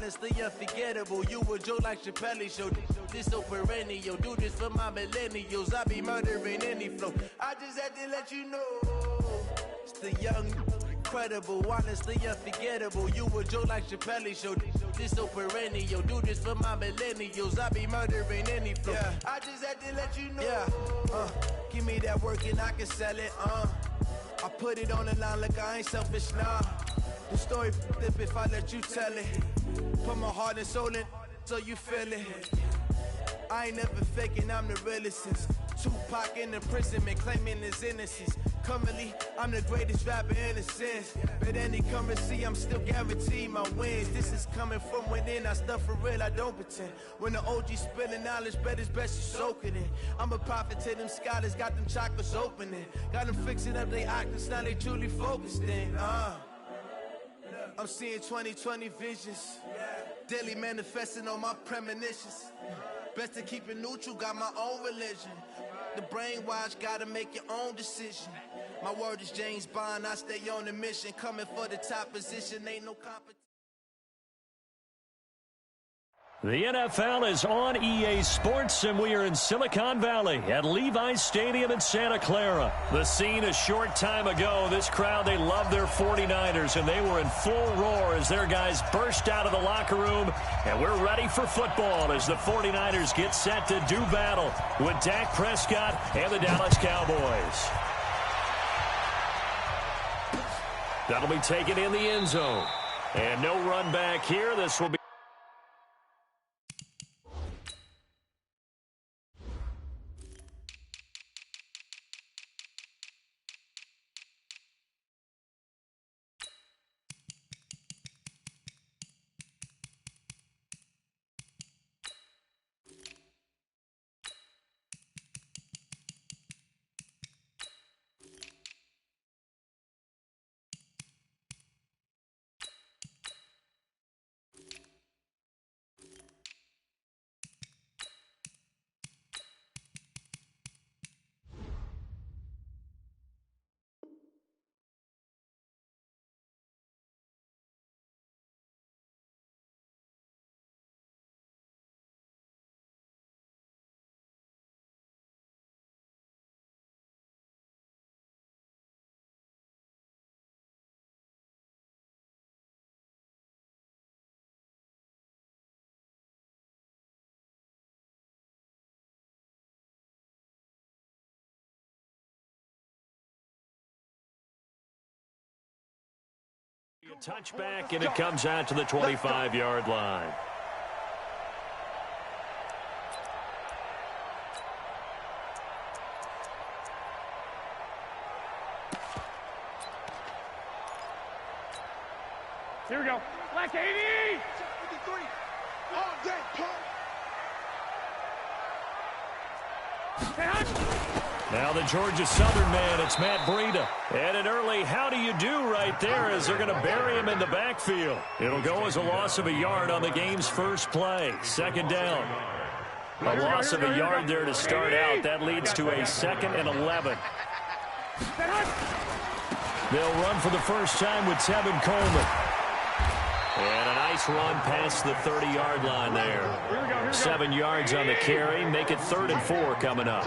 Honestly unforgettable, you a joke like Chappelle show. This so perennial, do this for my millennials. I be murdering any flow. I just had to let you know, it's the young, incredible, honestly unforgettable. You a joke like Chappelle show. This so perennial, do this for my millennials. I be murdering any flow. Yeah. I just had to let you know. Yeah. Give me that work and I can sell it. I put it on the line like I ain't selfish, nah. The story flip if I let you tell it. Put my heart and soul in so you feel it. I ain't never faking, I'm the realest since Tupac in imprisonment, claiming his innocence. Currently, I'm the greatest rapper in a sense. But any currency, I'm still guaranteed my wins. This is coming from within, I stuff for real, I don't pretend. When the OG spilling knowledge, bet it's best you soak it in. I'm a prophet to them scholars, got them chakras opening. Got them fixing up they octaves, now they truly focused in. I'm seeing 2020 visions, daily manifesting on my premonitions. Best to keep it neutral, got my own religion. The brainwash, gotta make your own decision. My word is James Bond, I stay on the mission. Coming for the top position, ain't no competition. The NFL is on EA Sports, and we are in Silicon Valley at Levi's Stadium in Santa Clara. The scene a short time ago, this crowd, they love their 49ers, and they were in full roar as their guys burst out of the locker room, and we're ready for football as the 49ers get set to do battle with Dak Prescott and the Dallas Cowboys. That'll be taken in the end zone, and no run back here. This will be a touchback, and it comes out to the 25-yard line. Here we go. Black 80! 53. All day, Now the Georgia Southern man, it's Matt Breida. And an early how do you do right there as they're going to bury him in the backfield. It'll go as a loss of a yard on the game's first play. Second down. A loss of a yard there to start out. That leads to a 2nd and 11. They'll run for the first time with Tevin Coleman. And a nice run past the 30-yard line there. 7 yards on the carry. Make it 3rd and 4 coming up.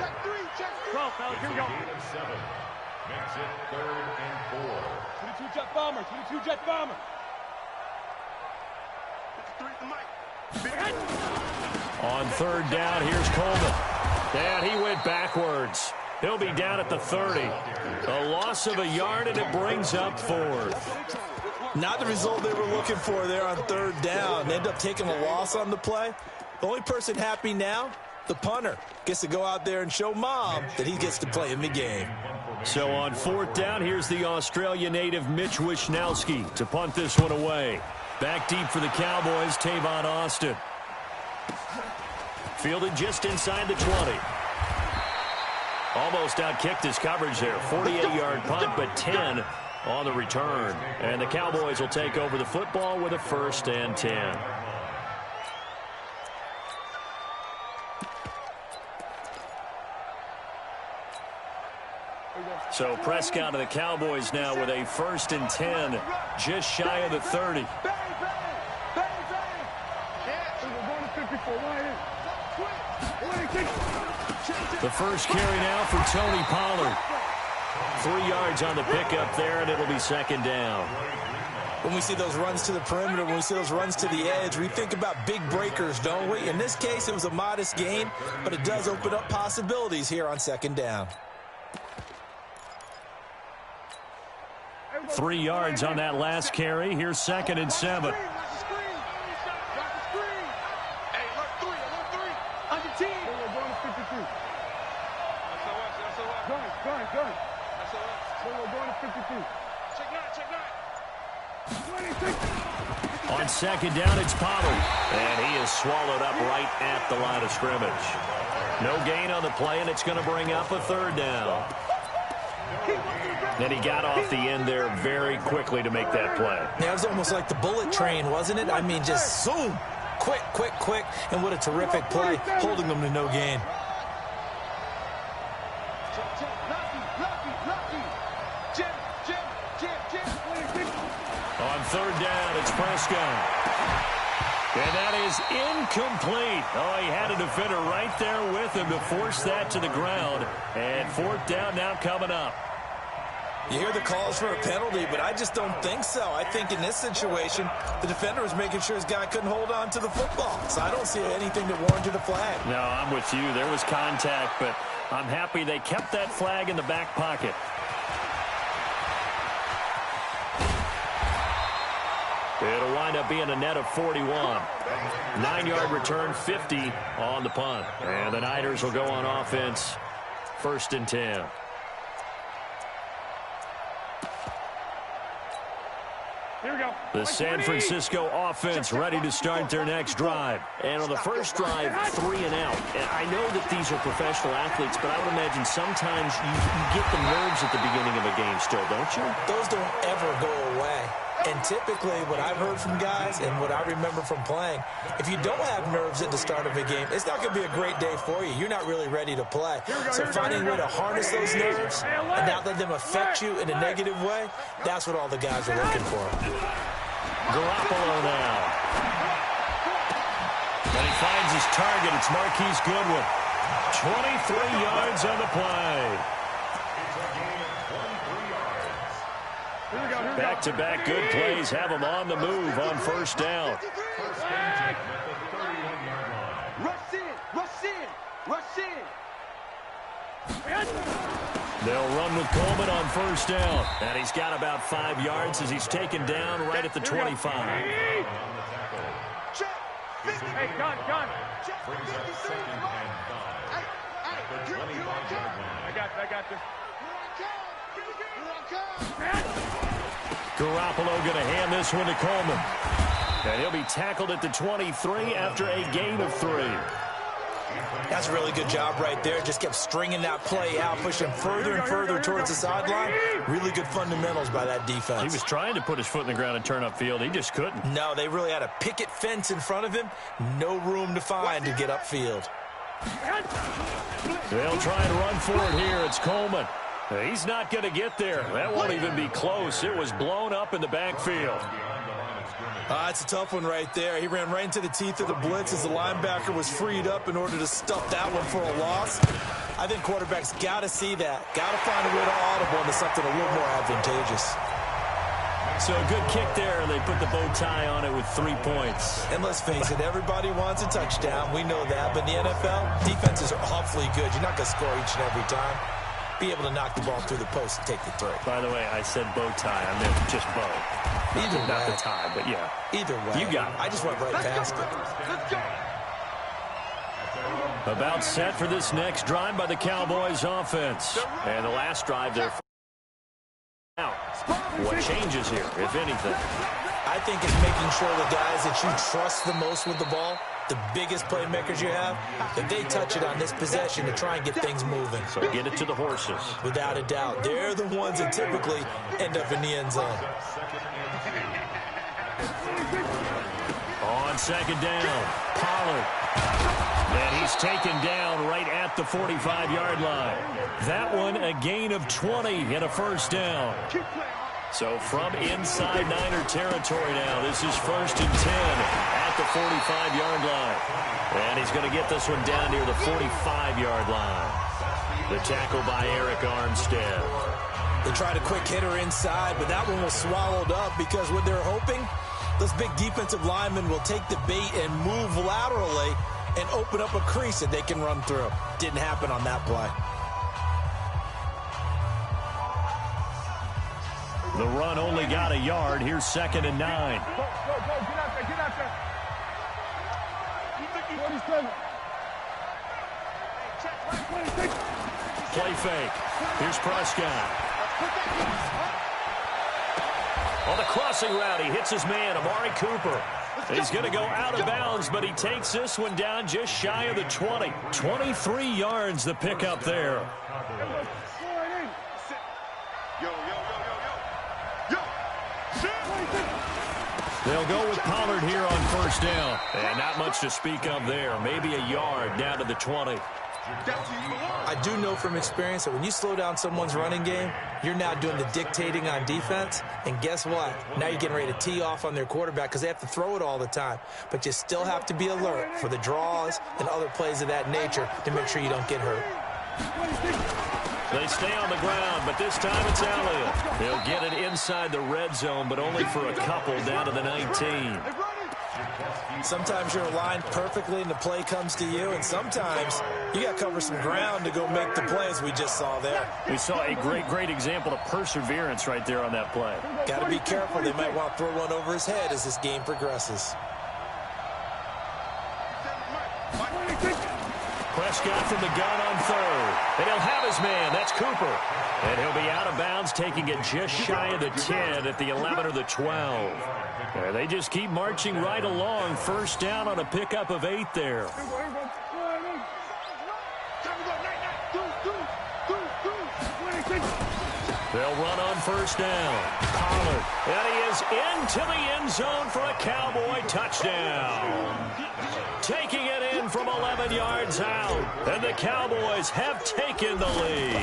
12, fellas, here we go. Makes it 3rd and 4. 22 jet bomber, 22 jet bomber. On 3rd down, here's Coleman. And he went backwards. He'll be down at the 30. A loss of a yard, and it brings up 4th. Not the result they were looking for there on 3rd down. They end up taking a loss on the play. The only person happy now, the punter, gets to go out there and show Mom that he gets to play in the game. So on 4th down, here's the Australia native Mitch Wishnowski to punt this one away. Back deep for the Cowboys, Tavon Austin. Fielded just inside the 20. Almost outkicked his coverage there. 48-yard punt, but 10 on the return. And the Cowboys will take over the football with a 1st and 10. So Prescott of the Cowboys now with a 1st and 10, just shy of the 30. The first carry now for Tony Pollard. 3 yards on the pickup there, and it'll be second down. When we see those runs to the perimeter, when we see those runs to the edge, we think about big breakers, don't we? In this case, it was a modest gain, but it does open up possibilities here on second down. 3 yards on that last carry. Here's 2nd and 7. On second down, it's Pollard. And he is swallowed up right at the line of scrimmage. No gain on the play, and it's going to bring up a 3rd down. And he got off the end there very quickly to make that play. Yeah, it was almost like the bullet train, wasn't it? I mean, just zoom. Quick, quick, quick. And what a terrific play, holding them to no gain. On 3rd down, it's Prescott. And that is incomplete. Oh, he had a defender right there with him to force that to the ground. And 4th down now coming up. You hear the calls for a penalty, but I just don't think so. I think in this situation, the defender was making sure his guy couldn't hold on to the football. So I don't see anything that warranted a flag. No, I'm with you. There was contact, but I'm happy they kept that flag in the back pocket. It'll wind up being a net of 41. 9-yard return, 50 on the punt. And the Niners will go on offense, 1st and 10. Here we go. The San Francisco offense ready to start their next drive. And on the first drive, 3 and out. And I know that these are professional athletes, but I would imagine sometimes you get the nerves at the beginning of a game still, don't you? Those don't ever go away. And typically, what I've heard from guys and what I remember from playing, if you don't have nerves at the start of a game, it's not going to be a great day for you. You're not really ready to play. So finding a way to harness those nerves and not let them affect you in a negative way, that's what all the guys are looking for. Garoppolo now. And he finds his target. It's Marquise Goodwin. 23 yards on the play. Back-to-back good plays have them on the move on 1st down. Rush in, rush in, rush in. They'll run with Coleman on 1st down. And he's got about 5 yards as he's taken down right at the 25. Hey, gun. I got this. Garoppolo going to hand this one to Coleman. And he'll be tackled at the 23 after a gain of 3. That's a really good job right there. Just kept stringing that play out, pushing further and further towards the sideline. Really good fundamentals by that defense. He was trying to put his foot in the ground and turn upfield. He just couldn't. No, they really had a picket fence in front of him. No room to find to get upfield. They'll try and run for it here. It's Coleman. He's not going to get there. That won't even be close. It was blown up in the backfield. It's a tough one right there. He ran right into the teeth of the blitz as the linebacker was freed up in order to stuff that one for a loss. I think quarterbacks got to see that. Got to find a way to audible into something a little more advantageous. So a good kick there. They put the bow tie on it with 3 points. And let's face it, everybody wants a touchdown. We know that. But in the NFL, defenses are awfully good. You're not going to score each and every time. Be able to knock the ball through the post and take the throw. By the way, I said bow tie. I meant just bow. Either way. Not the tie, but yeah. Either way. You got it. I just went right past it. Let's go. About set for this next drive by the Cowboys offense. And the last drive there. Now, what changes here, if anything? I think it's making sure the guys that you trust the most with the ball, the biggest playmakers you have, that they touch it on this possession to try and get things moving. So get it to the horses. Without a doubt. They're the ones that typically end up in the end zone. On second down, Pollard. And he's taken down right at the 45-yard line. That one a gain of 20 and a 1st down. So from inside Niner territory now, this is 1st and 10 at at the 45-yard line. And he's going to get this one down near the 45-yard line. The tackle by Eric Armstead. They tried a quick hitter inside, but that one was swallowed up because what they're hoping, those big defensive linemen will take the bait and move laterally and open up a crease that they can run through. Didn't happen on that play. The run only got a yard. Here's 2nd and 9. Go, get out there, get out there. Play fake. Here's Prescott. On the crossing route, he hits his man, Amari Cooper. He's going to go out of bounds, but he takes this one down just shy of the 20. 23 yards the pickup there. They'll go with Pollard here on 1st down. And not much to speak of there. Maybe a yard down to the 20. I do know from experience that when you slow down someone's running game, you're now doing the dictating on defense. And guess what? Now you're getting ready to tee off on their quarterback because they have to throw it all the time. But you still have to be alert for the draws and other plays of that nature to make sure you don't get hurt. They stay on the ground, but this time it's Elliott. They'll get it inside the red zone, but only for a couple down to the 19. Sometimes you're aligned perfectly and the play comes to you, and sometimes you got to cover some ground to go make the play, as we just saw there. We saw a great example of perseverance right there on that play. Got to be careful. They might want to throw one over his head as this game progresses. Prescott from the gun on 3rd. And he'll have his man. That's Cooper. And he'll be out of bounds, taking it just shy of the 10 at the 11 or the 12. And they just keep marching right along. 1st down on a pickup of 8 there. They'll run on 1st down. Pollard. And he is into the end zone for a Cowboy touchdown. Taking it in from 11 yards out. And the Cowboys have taken the lead.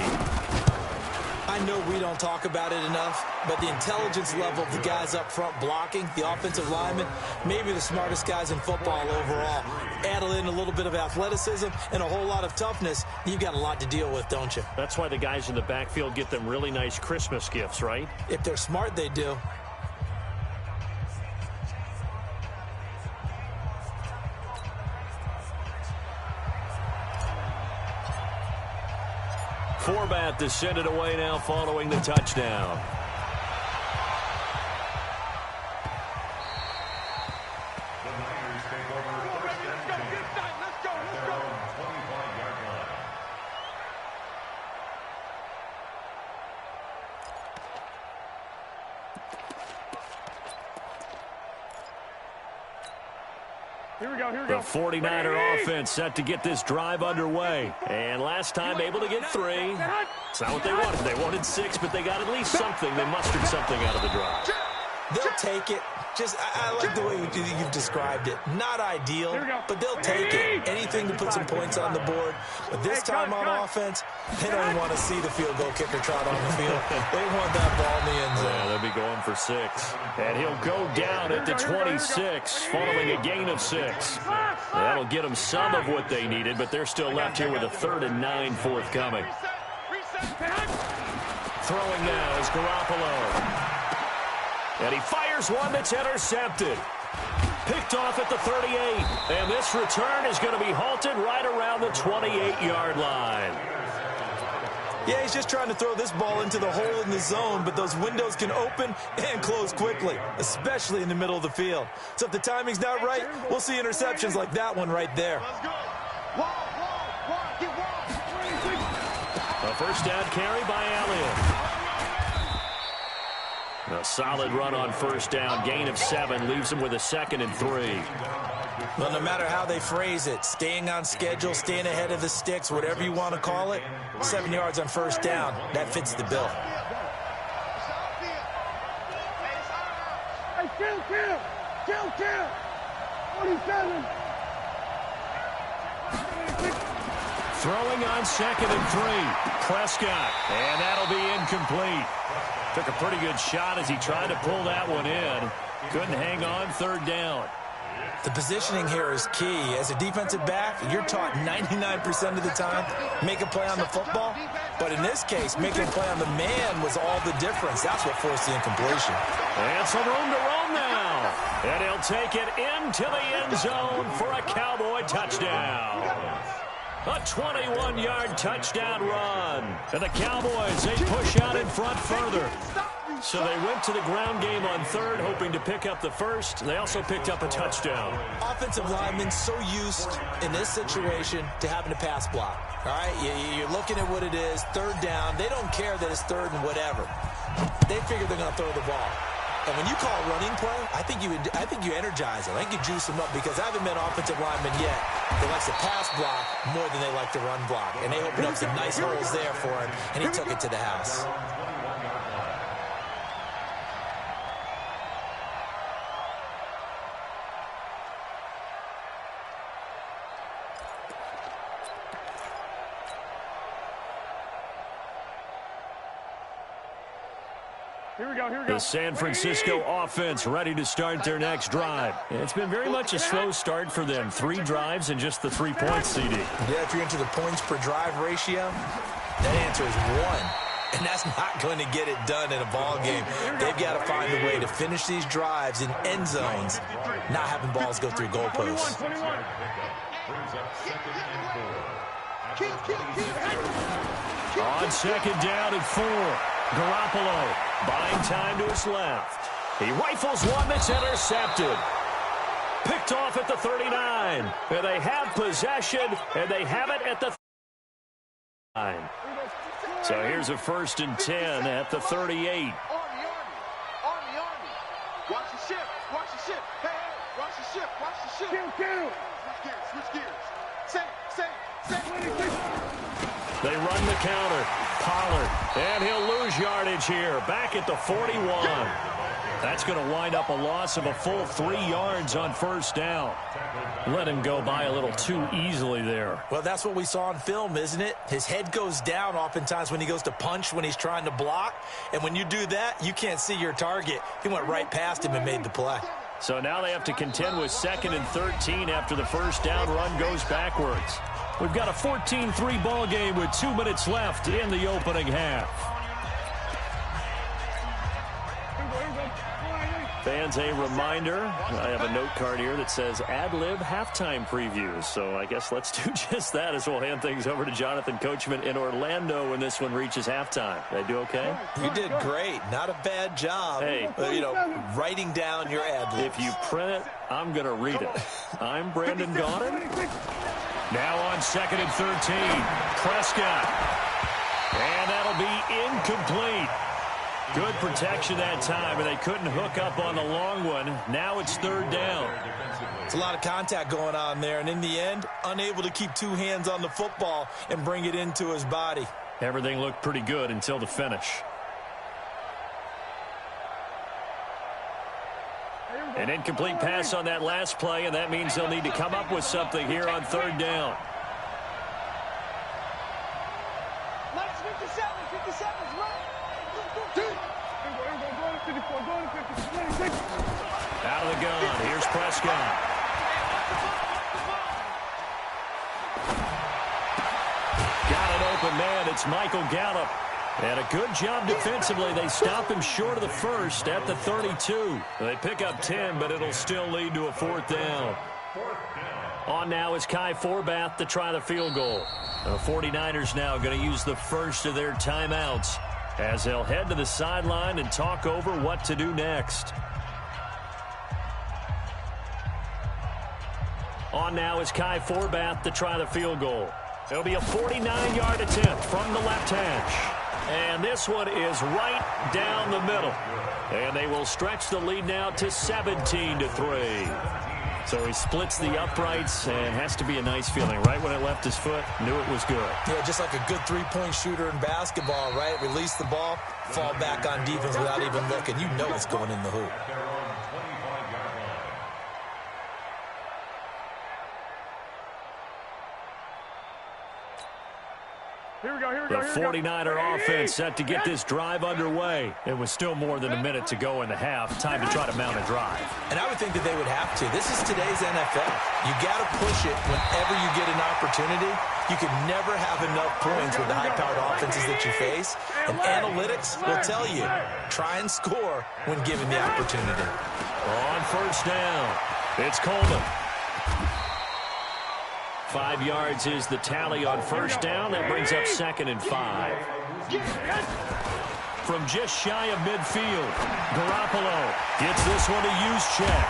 I know we don't talk about it enough, but the intelligence level of the guys up front blocking, the offensive linemen, maybe the smartest guys in football overall. Add in a little bit of athleticism and a whole lot of toughness, you've got a lot to deal with, don't you? That's why the guys in the backfield get them really nice Christmas gifts, right? If they're smart, they do. Forbat to send it away now following the touchdown. The Niners take over 1st and 10. Let's go. Their own 25-yard line. Here we go. The 49er offense set to get this drive underway. And last time able to get 3. It's not what they wanted. They wanted 6, but they got at least something. They mustered something out of the drive. They'll take it. I like the way you've described it. Not ideal, but they'll take it. Anything to put some points on the board. But this time on offense, they don't want to see the field goal kicker trot on the field. They want that ball in the end zone. Yeah, they'll be going for 6. And he'll go down at the 26, following a gain of 6. That'll get them some of what they needed, but they're still left here with a 3rd and 9 forthcoming. Throwing now is Garoppolo. And he fires one that's intercepted. Picked off at the 38. And this return is going to be halted right around the 28-yard line. Yeah, he's just trying to throw this ball into the hole in the zone, but those windows can open and close quickly, especially in the middle of the field. So if the timing's not right, we'll see interceptions like that one right there. A 1st down carry by Elliott. A solid run on 1st down. Gain of 7 leaves him with a 2nd and 3. Well, no matter how they phrase it, staying on schedule, staying ahead of the sticks, whatever you want to call it, 7 yards on 1st down, that fits the bill. Hey, kill. 47. Throwing on 2nd and 3. Prescott. And that'll be incomplete. Took a pretty good shot as he tried to pull that one in. Couldn't hang on 3rd down. The positioning here is key. As a defensive back, you're taught 99% of the time, make a play on the football. But in this case, making a play on the man was all the difference. That's what forced the incompletion. And some room to roam now. And he'll take it into the end zone for a Cowboy touchdown. A 21-yard touchdown run. And the Cowboys, they push out in front further. So they went to the ground game on third, hoping to pick up the first. They also picked up a touchdown. Offensive linemen so used in this situation to having to pass block. All right, you're looking at what it is, third down. They don't care that it's third and whatever. They figure they're going to throw the ball. And when you call a running play, I think you energize them. I think you juice them up because I haven't met offensive linemen yet that likes to pass block more than they like to run block. And they opened up some nice holes there for him, and he took it to the house. The San Francisco offense ready to start their next drive. It's been very much a slow start for them. 3 drives and just the 3 points, CD. Yeah, if you're into the points per drive ratio, that answer is 1. And that's not going to get it done in a ball game. They've got to find a way to finish these drives in end zones, not having balls go through goalposts. On second down and 4. Garoppolo buying time to his left. He rifles one that's intercepted. Picked off at the 39. And they have possession, and they have it at the 39. So here's a 1st and 10 at the 38. Army. Watch the ship. Hey, watch the ship. Kill. Switch gears. Say. They run the counter. Pollard. And he'll lose yardage here. Back at the 41. That's going to wind up a loss of a full 3 yards on 1st down. Let him go by a little too easily there. Well, that's what we saw on film, isn't it? His head goes down oftentimes when he goes to punch, when he's trying to block. And when you do that, you can't see your target. He went right past him and made the play. So now they have to contend with 2nd and 13 after the 1st down run goes backwards. We've got a 14-3 ball game with 2 minutes left in the opening half. Fans, a reminder, I have a note card here that says ad-lib halftime previews. So I guess let's do just that as we'll hand things over to Jonathan Coachman in Orlando when this one reaches halftime. Did I do okay? You did great. Not a bad job. Hey. Writing down your ad-libs. If you print it, I'm going to read it. I'm Brandon Gaudin. Now on 2nd and 13, Prescott. And that'll be incomplete. Good protection that time, and they couldn't hook up on the long one. Now it's 3rd down. It's a lot of contact going on there, and in the end, unable to keep 2 hands on the football and bring it into his body. Everything looked pretty good until the finish. An incomplete pass on that last play, and that means they'll need to come up with something here on 3rd down. Out of the gun. Here's Prescott. Got an open man. It's Michael Gallup. And a good job defensively. They stop him short of the 1st at the 32. They pick up 10, but it'll still lead to a 4th down. On now is Kai Forbath to try the field goal. The 49ers now going to use the first of their timeouts as they'll head to the sideline and talk over what to do next. On now is Kai Forbath to try the field goal. It'll be a 49-yard attempt from the left hash. And this one is right down the middle. And they will stretch the lead now to 17-3. So he splits the uprights, and has to be a nice feeling. Right when it left his foot, knew it was good. Yeah, just like a good 3-point shooter in basketball, right? Release the ball, fall back on defense without even looking. You know it's going in the hoop. The 49er offense set to get this drive underway. It was still more than a minute to go in the half. Time to try to mount a drive. And I would think that they would have to. This is today's NFL. You got to push it whenever you get an opportunity. You can never have enough points with the high-powered offenses that you face. And analytics will tell you, try and score when given the opportunity. On first down, it's Coleman. 5 yards is the tally on first down. That brings up 2nd and 5. From just shy of midfield, Garoppolo gets this one to use check.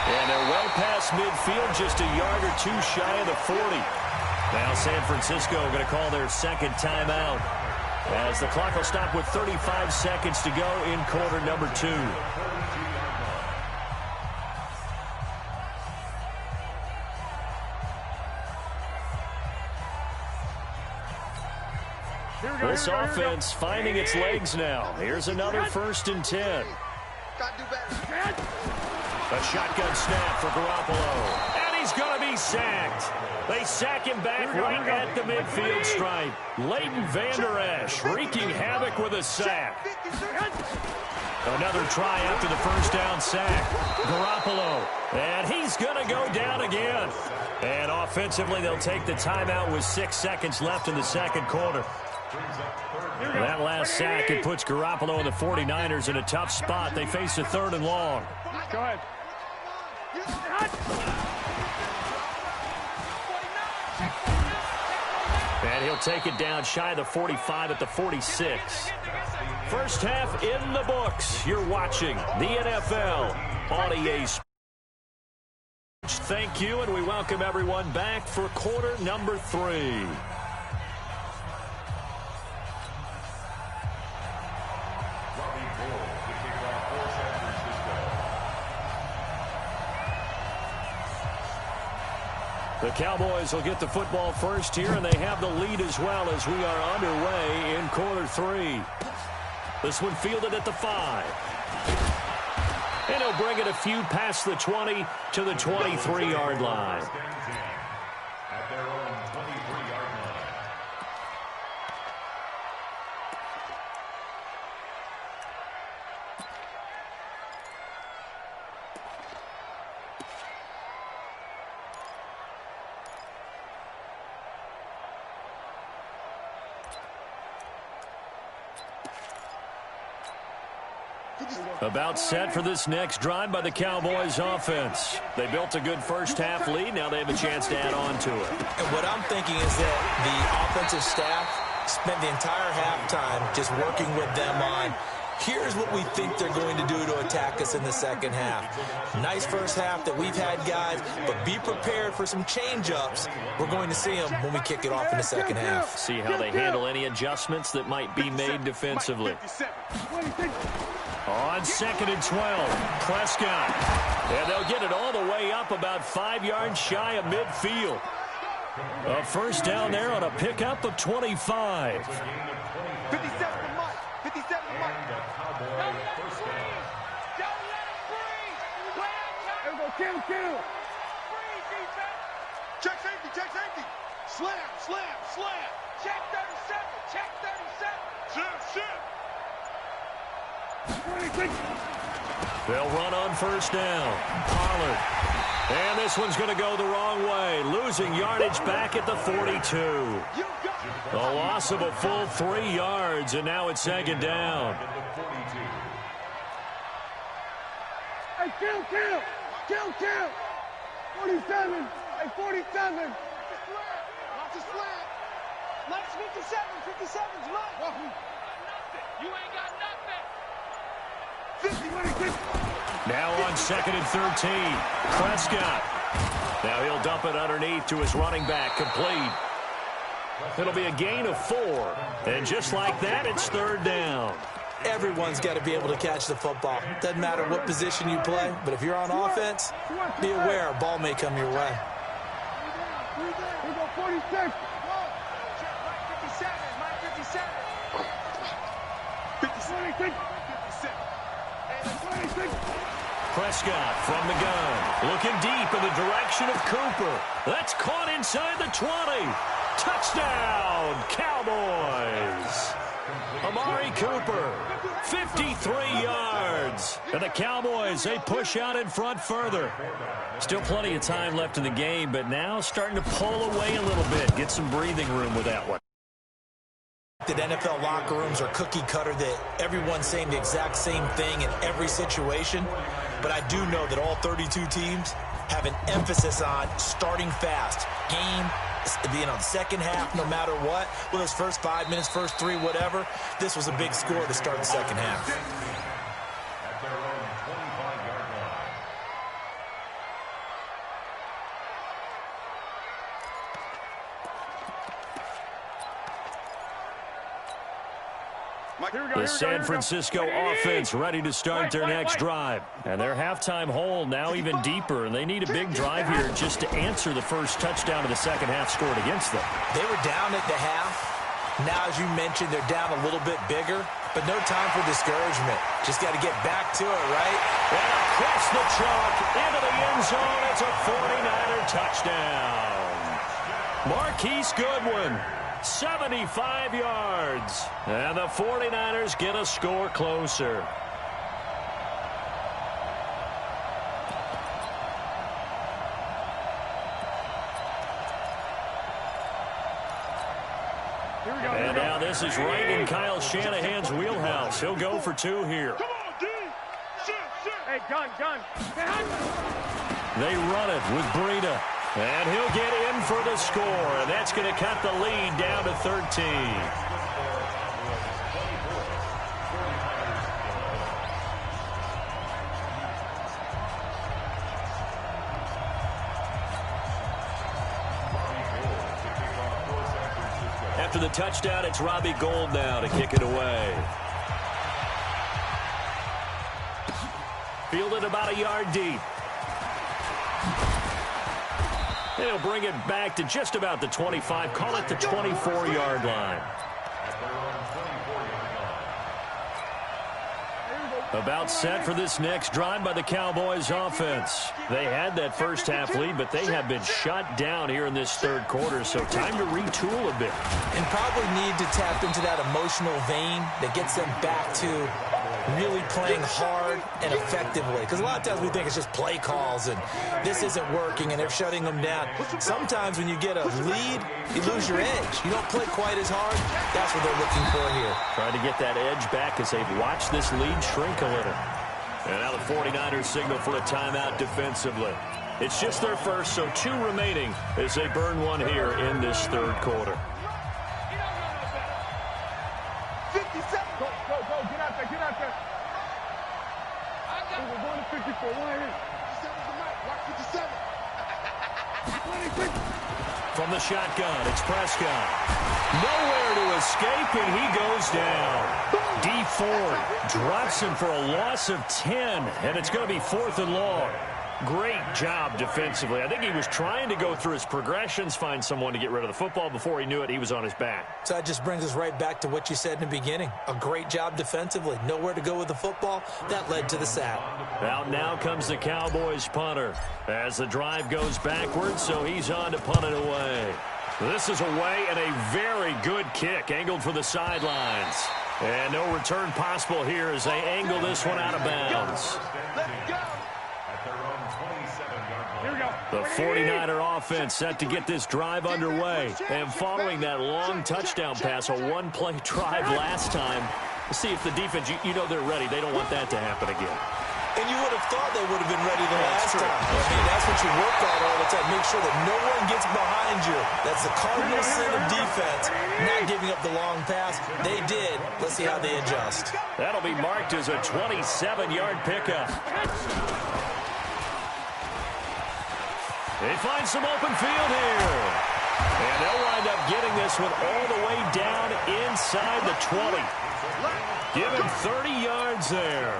And they're well past midfield, just a yard or two shy of the 40. Now San Francisco going to call their second timeout, as the clock will stop with 35 seconds to go in quarter number 2. This offense finding its legs now. Here's another 1st and 10. A shotgun snap for Garoppolo. And he's going to be sacked. They sack him back right at the midfield stripe. Leighton Vander Esch wreaking havoc with a sack. Another try after the first down sack. Garoppolo. And he's going to go down again. And offensively, they'll take the timeout with 6 seconds left in the second quarter. That last sack, it puts Garoppolo and the 49ers in a tough spot. They face a 3rd and long. Go ahead. And he'll take it down shy of the 45 at the 46. First half in the books. You're watching the NFL on EA Sports. Thank you, and we welcome everyone back for quarter number 3. The Cowboys will get the football first here, and they have the lead as well as we are underway in quarter 3. This one fielded at the 5. And he'll bring it a few past the 20 to the 23-yard line. At their own 23-yard line. About set for this next drive by the Cowboys offense. They built a good first half lead. Now they have a chance to add on to it. And what I'm thinking is that the offensive staff spent the entire halftime just working with them on, here's what we think they're going to do to attack us in the second half. Nice first half that we've had, guys, but be prepared for some change-ups. We're going to see them when we kick it off in the second half. See how they handle any adjustments that might be made defensively. On 2nd and 12, Prescott. And they'll get it all the way up about 5 yards shy of midfield. A first down there on a pickup of 25. 57 to Mike. 57 to Mike. Don't let him breathe. Play outside. There we go. Kill. Breathe, defense. Check safety. Slam. Check 37. Shoot. They'll run on first down. Pollard. And this one's going to go the wrong way. Losing yardage back at the 42. A loss of a full 3 yards, and now it's 2nd down. Hey, kill. 47. Hey, 47. Lots of slack. Lots 57's right. You ain't got nothing. 50. Now on 2nd and 13. Prescott. Now he'll dump it underneath to his running back. Complete. It'll be a gain of 4. And just like that, it's 3rd down. Everyone's got to be able to catch the football. Doesn't matter what position you play, but if you're on offense, be aware a ball may come your way. We go 46. 57. Prescott from the gun. Looking deep in the direction of Cooper. That's caught inside the 20. Touchdown, Cowboys. Amari Cooper, 53 yards. And the Cowboys, they push out in front further. Still plenty of time left in the game, but now starting to pull away a little bit. Get some breathing room with that one. That NFL locker rooms are cookie cutter, that everyone's saying the exact same thing in every situation. But I do know that all 32 teams have an emphasis on starting fast. Game, second half, no matter what. Well, those first 5 minutes, first 3, whatever. This was a big score to start the second half. At their own 25-yard line. The San Francisco offense ready to start their next drive. And their halftime hole now even deeper, and they need a big drive here just to answer the first touchdown of the second half scored against them. They were down at the half. Now, as you mentioned, they're down a little bit bigger, but no time for discouragement. Just got to get back to it, right? And across the chalk into the end zone. It's a 49er touchdown. Marquise Goodwin, 75 yards. And the 49ers get a score closer. And now this is right in Kyle Shanahan's wheelhouse. He'll go for 2 here. Come on, D. Hey, gun. They run it with Breida. And he'll get in for the score. And that's going to cut the lead down to 13. After the touchdown, it's Robbie Gould now to kick it away. Fielded about a yard deep. They'll bring it back to just about the 25. Call it the 24-yard line. About set for this next drive by the Cowboys offense. They had that first half lead, but they have been shut down here in this third quarter, so time to retool a bit. And probably need to tap into that emotional vein that gets them back to really playing hard and effectively. Because a lot of times we think it's just play calls and this isn't working and they're shutting them down. Sometimes when you get a lead, you lose your edge. You don't play quite as hard. That's what they're looking for here. Trying to get that edge back as they've watched this lead shrink a little. And now the 49ers signal for a timeout defensively. It's just their first, so 2 remaining as they burn one here in this third quarter. 57. Go. Get out there. We're going to 54. 1 here. 57's the mic. Watch 57. From the shotgun, it's Prescott. Nowhere to escape, and he goes down. D Ford drops him for a loss of 10, and it's going to be 4th and long. Great job defensively. I think he was trying to go through his progressions, find someone to get rid of the football. Before he knew it, he was on his back. So that just brings us right back to what you said in the beginning. A great job defensively. Nowhere to go with the football. That led to the sack. Out now comes the Cowboys punter as the drive goes backwards, so he's on to punt it away. This is away and a very good kick angled for the sidelines. And no return possible here as they angle this one out of bounds. The 49er offense set to get this drive underway. And following that long touchdown pass, a one-play drive last time, let's see if the defense, you know they're ready. They don't want that to happen again. And you would have thought they would have been ready the last time. I mean, that's what you work on all the time. Make sure that no one gets behind you. That's the cardinal sin of defense, not giving up the long pass. They did. Let's see how they adjust. That'll be marked as a 27-yard pickup. They find some open field here. And they'll wind up getting this one all the way down inside the 20. Give him 30 yards there.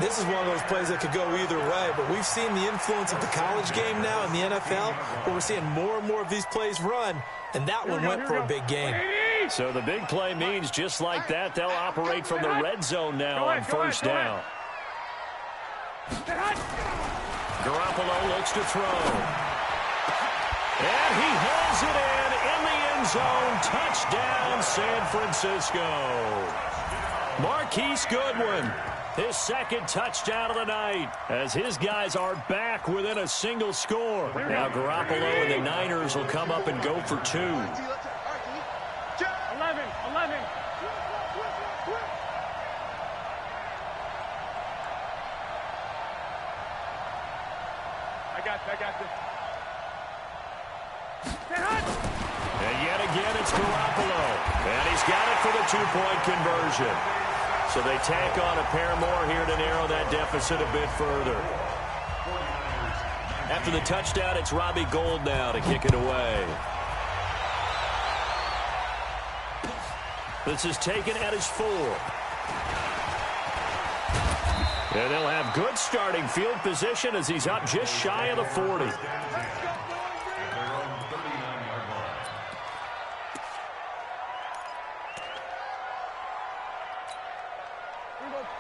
This is one of those plays that could go either way, but we've seen the influence of the college game now in the NFL, where we're seeing more and more of these plays run, and that one went for a big gain. So the big play means just like that, they'll operate from the red zone now on first down. Garoppolo looks to throw. And he hauls it in the end end zone. Touchdown, San Francisco. Marquise Goodwin, his second touchdown of the night, as his guys are back within a single score. Now Garoppolo and the Niners will come up and go for 2. 11. I got this. And yet again, it's Garoppolo. And he's got it for the 2-point conversion. So they tack on a pair more here to narrow that deficit a bit further. After the touchdown, it's Robbie Gould now to kick it away. This is taken at his 4. And they'll have good starting field position as he's up just shy of the 40.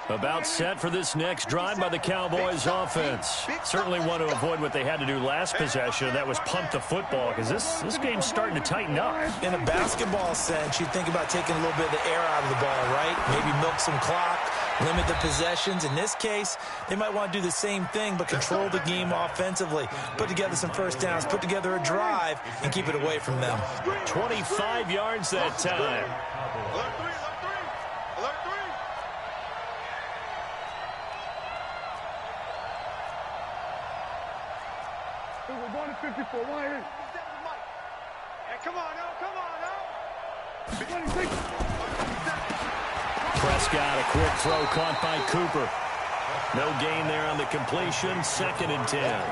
About set for this next drive by the Cowboys offense. Certainly want to avoid what they had to do last possession. That was punt the football, because this game's starting to tighten up. In a basketball sense, you think about taking a little bit of the air out of the ball, right? Maybe milk some clock, limit the possessions. In this case, they might want to do the same thing, but control the game offensively. Put together some first downs, put together a drive, and keep it away from them. 25 yards that time. We're going to 54. Why? Come on now. 26. Prescott, a quick throw caught by Cooper. No gain there on the completion. 2nd and 10.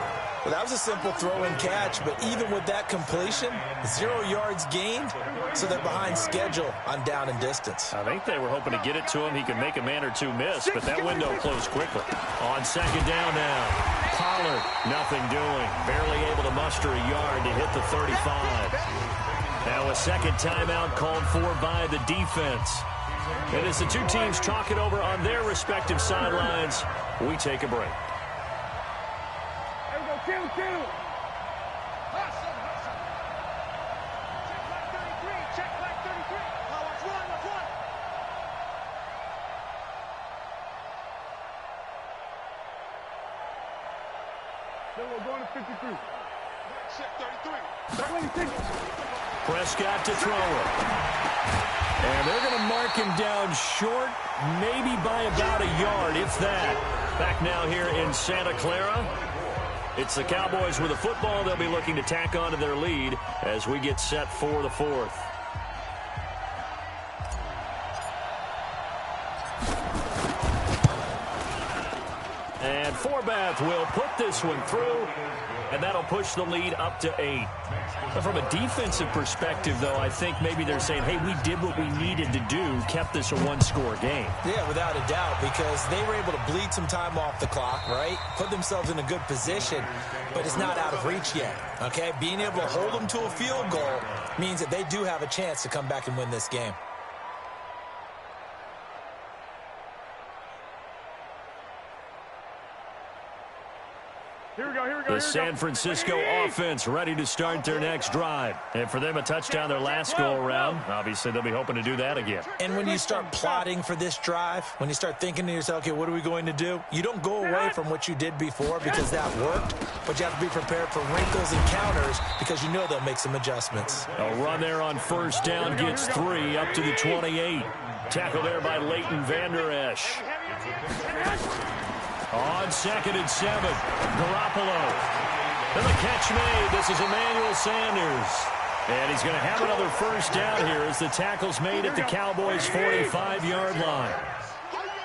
Well, that was a simple throw and catch, but even with that completion, 0 yards gained, so they're behind schedule on down and distance. I think they were hoping to get it to him. He could make a man or two miss, but that window closed quickly. On 2nd down now, Pollard, nothing doing. Barely able to muster a yard to hit the 35. Now a second timeout called for by the defense. And as the two teams talk it over on their respective sidelines, we take a break. Kill. Check back 33. Check back 33. Watch one. Then we're going to 53. Check 33. 26. Prescott to throw it. And they're going to mark him down short, maybe by about a yard, if that. Back now here in Santa Clara. It's the Cowboys with the football. They'll be looking to tack on to their lead as we get set for the 4th. And Forbath will put this one through, and that'll push the lead up to 8. But from a defensive perspective, though, I think maybe they're saying, hey, we did what we needed to do, kept this a 1-score game. Yeah, without a doubt, because they were able to bleed some time off the clock, right? Put themselves in a good position, but it's not out of reach yet, okay? Being able to hold them to a field goal means that they do have a chance to come back and win this game. Here we go. The San Francisco offense ready to start their next drive. And for them, a touchdown their last go-around. Obviously, they'll be hoping to do that again. And when you start plotting for this drive, when you start thinking to yourself, okay, what are we going to do? You don't go away from what you did before because that worked, but you have to be prepared for wrinkles and counters because you know they'll make some adjustments. A run there on 1st down gets 3 up to the 28. Tackle there by Leighton Vander Esch. On 2nd and 7, Garoppolo. And the catch made. This is Emmanuel Sanders. And he's going to have another 1st down here as the tackle's made at the Cowboys' 45-yard line.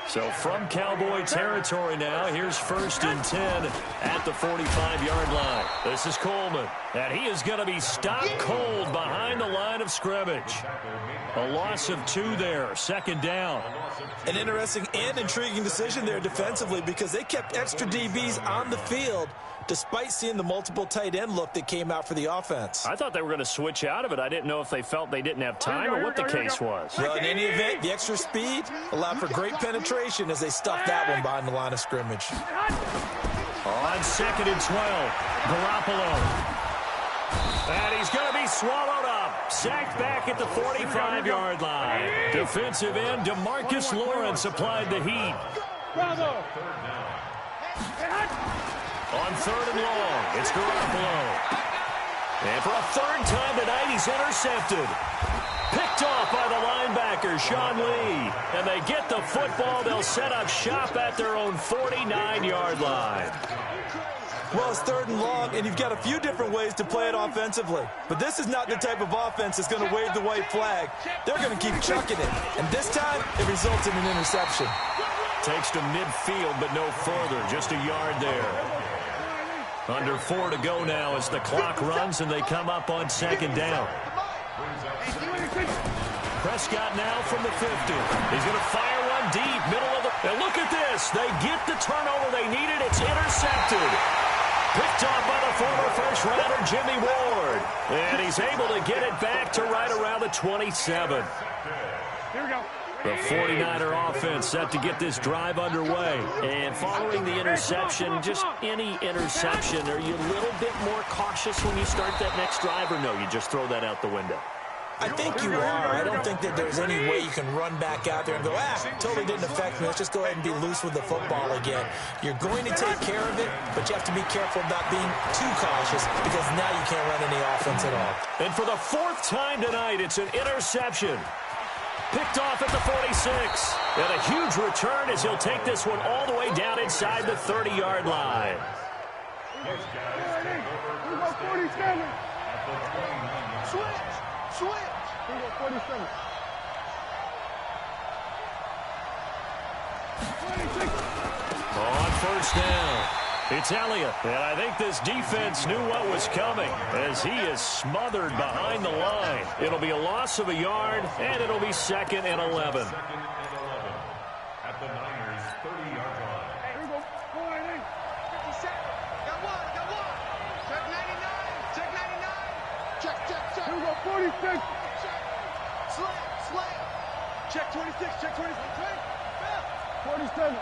So from Cowboy territory now, here's 1st and 10 at the 45-yard line. This is Coleman, and he is going to be stopped cold behind the line of scrimmage. A loss of 2 there, 2nd down. An interesting and intriguing decision there defensively because they kept extra DBs on the field despite seeing the multiple tight end look that came out for the offense. I thought they were going to switch out of it. I didn't know if they felt they didn't have time or what the case was. Well, in any event, the extra speed allowed for great penetration as they stuffed that one behind the line of scrimmage. On 2nd and 12, Garoppolo. And he's going to be swallowed up. Sacked back at the 45-yard line. Defensive end DeMarcus Lawrence applied the heat. Bravo. On 3rd and long, it's Garoppolo. And for a 3rd time tonight, he's intercepted. Picked off by the linebacker, Sean Lee. And they get the football. They'll set up shop at their own 49-yard line. Well, it's 3rd and long, and you've got a few different ways to play it offensively. But this is not the type of offense that's going to wave the white flag. They're going to keep chucking it. And this time, it results in an interception. Takes to midfield, but no further. Just a yard there. Under 4 to go now as the clock runs, and they come up on 2nd down. Prescott now from the 50. He's going to fire one deep, middle of the... And look at this. They get the turnover they needed. It's intercepted. Picked off by the former first-rounder Jimmy Ward. And he's able to get it back to right around the 27. Here we go. The 49er offense set to get this drive underway. And following the interception, just any interception, are you a little bit more cautious when you start that next drive, or no, you just throw that out the window? I think you are. I don't think that there's any way you can run back out there and go, totally didn't affect me. Let's just go ahead and be loose with the football again. You're going to take care of it, but you have to be careful about being too cautious because now you can't run any offense at all. And for the 4th time tonight, it's an interception. Picked off at the 46. And a huge return as he'll take this one all the way down inside the 30-yard line. Here we go, 47. Switch. Here we go, 47. 26. On 1st down, it's Elliott. And I think this defense knew what was coming as he is smothered behind the line. It'll be a loss of a yard, and it'll be 2nd and 11. At the Niners' 30-yard line. Here we go, 49. 57. Got one. Check 99. Check 99. Here we go, 46. Slam. Check 26. 47. 26.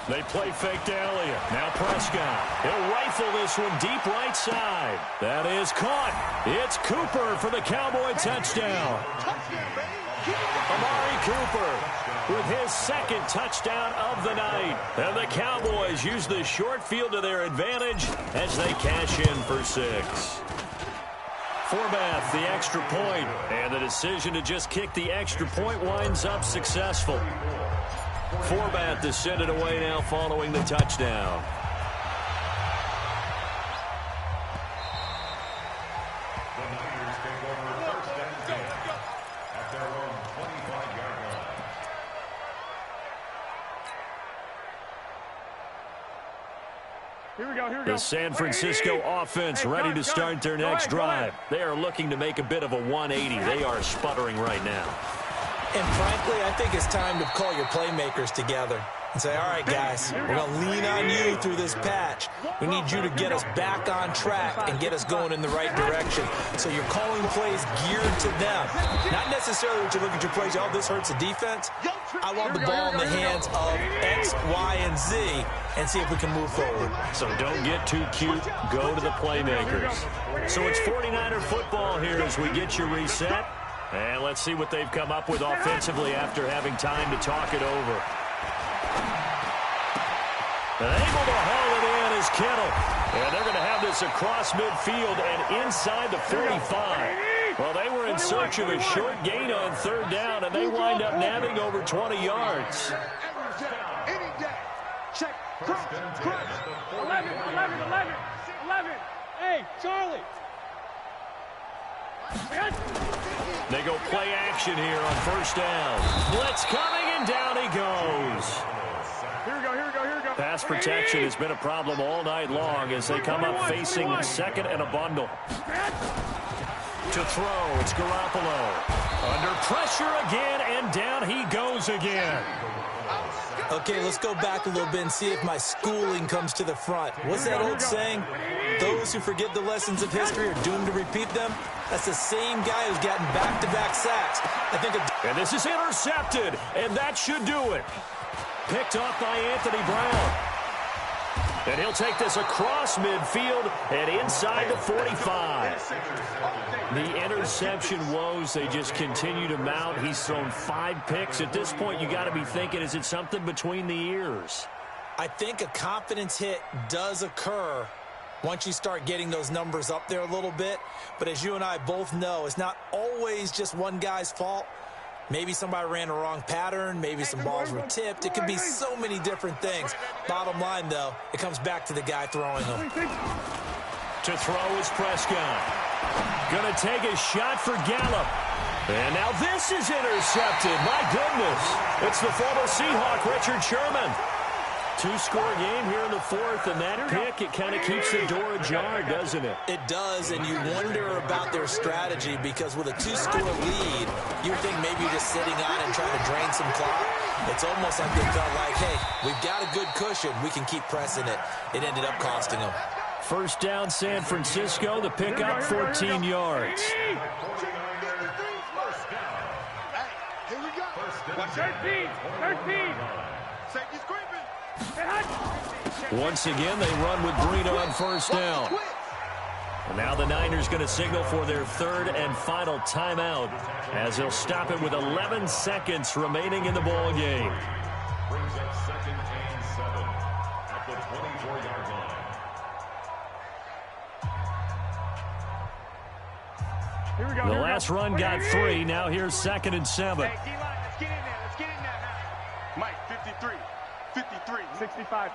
They play fake to Elliott. Now Prescott. He'll rifle this one deep right side. That is caught. It's Cooper for the Cowboy touchdown. Amari Cooper with his 2nd touchdown of the night. And the Cowboys use the short field to their advantage as they cash in for 6. Forbath, the extra point, and the decision to just kick the extra point winds up successful. Forbath to send it away now following the touchdown. The Niners take over 1st and 10 at their own 25-yard line. Here we go. The San Francisco offense ready to start their next drive. They are looking to make a bit of a 180. They are sputtering right now. And frankly, I think it's time to call your playmakers together and say, all right, guys, we're going to lean on you through this patch. We need you to get us back on track and get us going in the right direction. So you're calling plays geared to them. Not necessarily what you look at your plays, oh, this hurts the defense. I want the ball in the hands of X, Y, and Z and see if we can move forward. So don't get too cute. Go to the playmakers. So it's 49er football here as we get you reset. And let's see what they've come up with offensively after having time to talk it over. And able to haul it in is Kittle. And they're going to have this across midfield and inside the 45. Well, they were in search of a short gain on 3rd down, and they wind up nabbing over 20 yards. Any day. Check. Crunch. 11. Hey, Charlie. They go play action here on 1st down. Blitz coming, and down he goes. Here we go. Pass protection has been a problem all night long as they come up facing 2nd and a bundle. To throw, it's Garoppolo. Under pressure again, and down he goes again. Okay, let's go back a little bit and see if my schooling comes to the front. What's that old saying? Those who forget the lessons of history are doomed to repeat them. That's the same guy who's gotten back-to-back sacks. And this is intercepted, and that should do it. Picked off by Anthony Brown. And he'll take this across midfield and inside the 45. The interception woes, they just continue to mount. He's thrown 5 picks. At this point, you got to be thinking, is it something between the ears? I think a confidence hit does occur once you start getting those numbers up there a little bit. But as you and I both know, it's not always just one guy's fault. Maybe somebody ran a wrong pattern. Maybe some balls were tipped. It could be so many different things. Bottom line, though, it comes back to the guy throwing them. To throw is Prescott. Going to take a shot for Gallup. And now this is intercepted. My goodness. It's the former Seahawk, Richard Sherman. 2-score game here in the 4th, and that pick, it kind of keeps the door ajar, doesn't it? It does, and you wonder about their strategy because with a 2-score lead, you would think maybe you're just sitting on and trying to drain some clock. It's almost like they felt like, hey, we've got a good cushion. We can keep pressing it. It ended up costing them. First down, San Francisco. The pickup, 14 yards. Hey, here we go. 13. Safety's creeping. Once again, they run with Breida on first down. And now the Niners going to signal for their 3rd and final timeout as they'll stop it with 11 seconds remaining in the ball game. Brings up 2nd and 7 at the 24-yard line. Here we go. The last run got 3. Now here's 2nd and 7. Hey, D-line, let's get in there. Let's get in there now. Mike, 53. 65.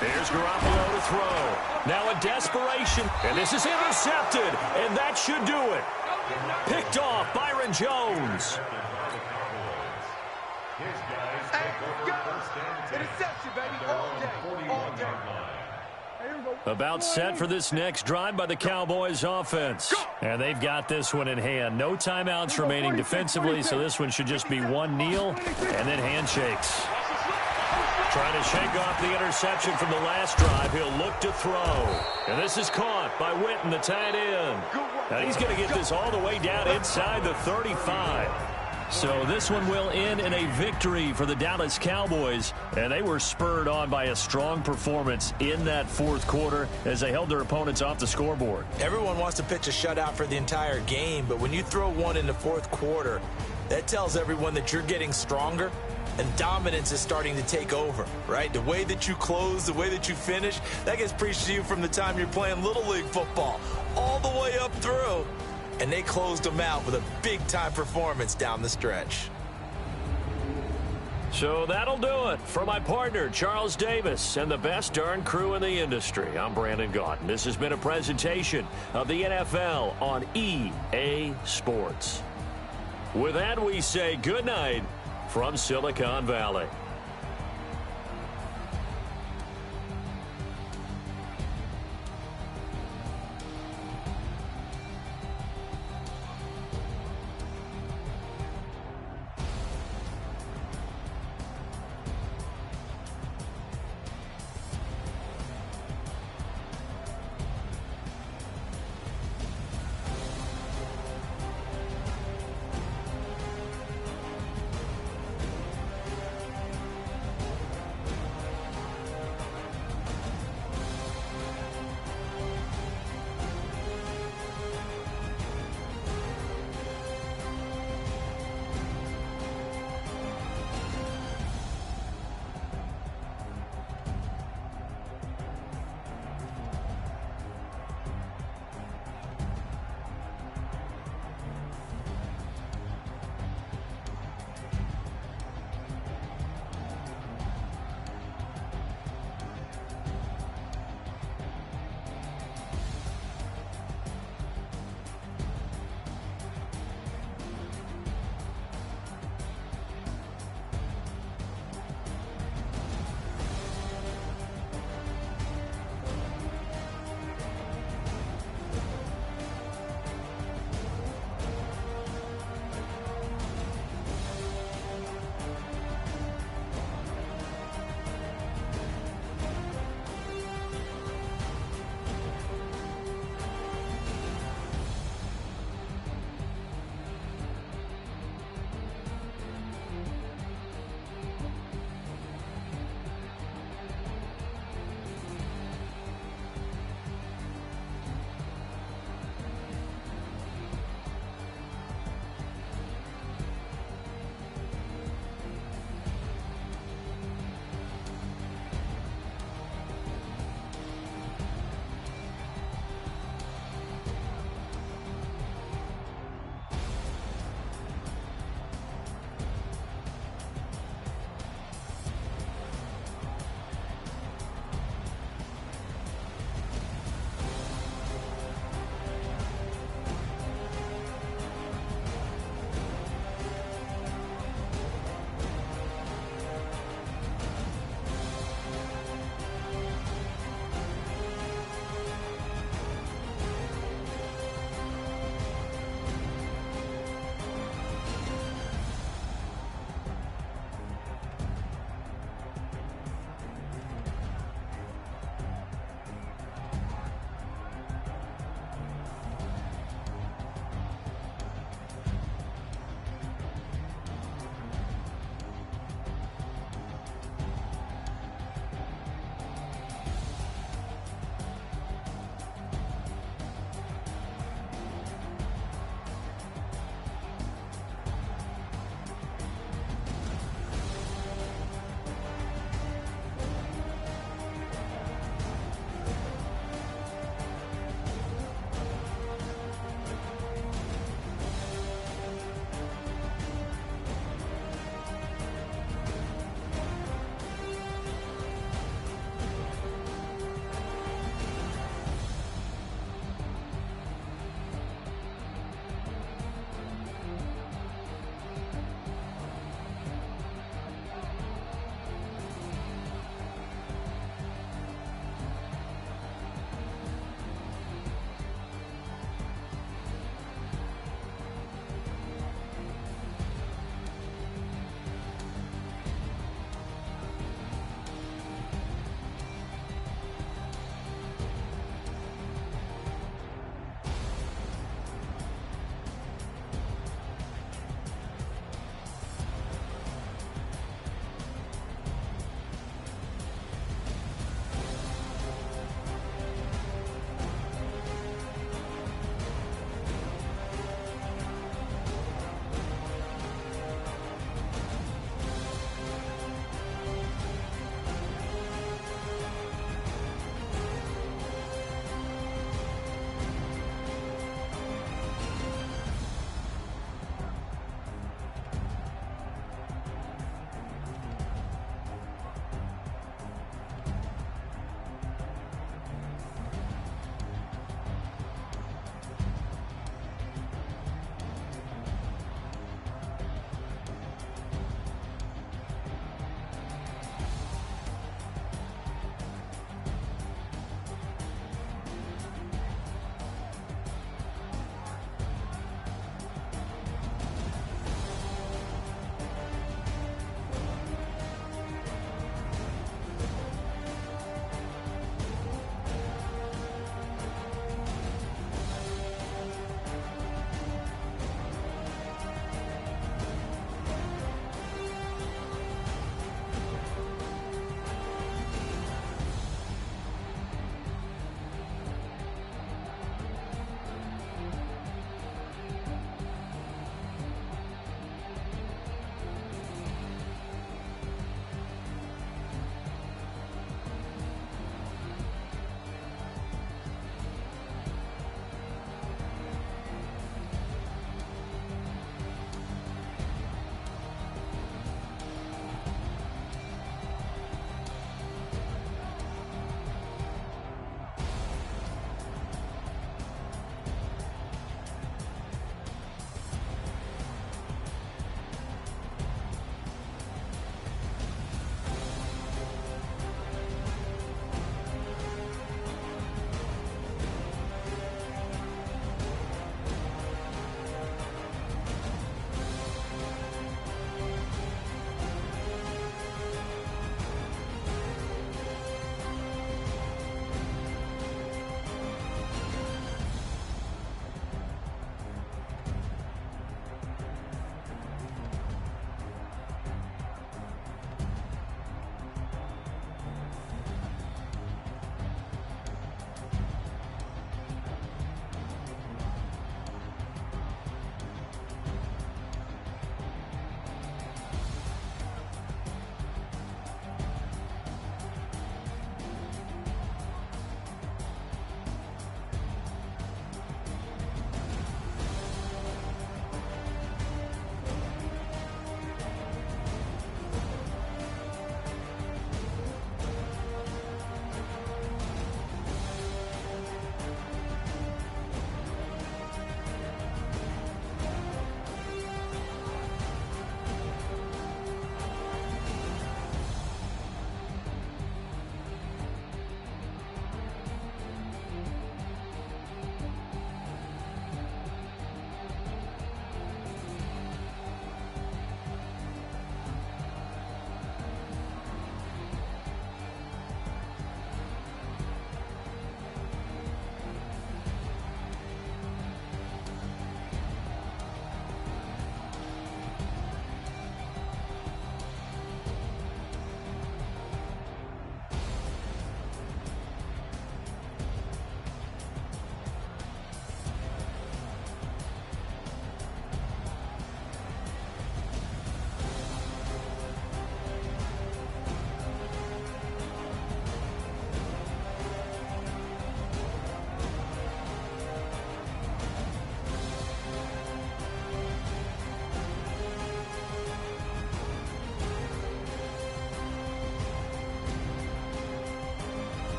Here's Garoppolo to throw. Now a desperation. And this is intercepted. And that should do it. Picked off Byron Jones. Interception, baby. All day. About set for this next drive by the Cowboys offense. And they've got this one in hand. No timeouts remaining defensively, so this one should just be one kneel and then handshakes. Trying to shake off the interception from the last drive. He'll look to throw. And this is caught by Witten, the tight end. And he's going to get this all the way down inside the 35. So this one will end in a victory for the Dallas Cowboys, and they were spurred on by a strong performance in that 4th quarter as they held their opponents off the scoreboard. Everyone wants to pitch a shutout for the entire game, but when you throw one in the 4th quarter, that tells everyone that you're getting stronger and dominance is starting to take over, right? The way that you close, the way that you finish, that gets preached to you from the time you're playing Little League football all the way up through. And they closed them out with a big-time performance down the stretch. So that'll do it for my partner, Charles Davis, and the best darn crew in the industry. I'm Brandon Gaudin. This has been a presentation of the NFL on EA Sports. With that, we say good night from Silicon Valley.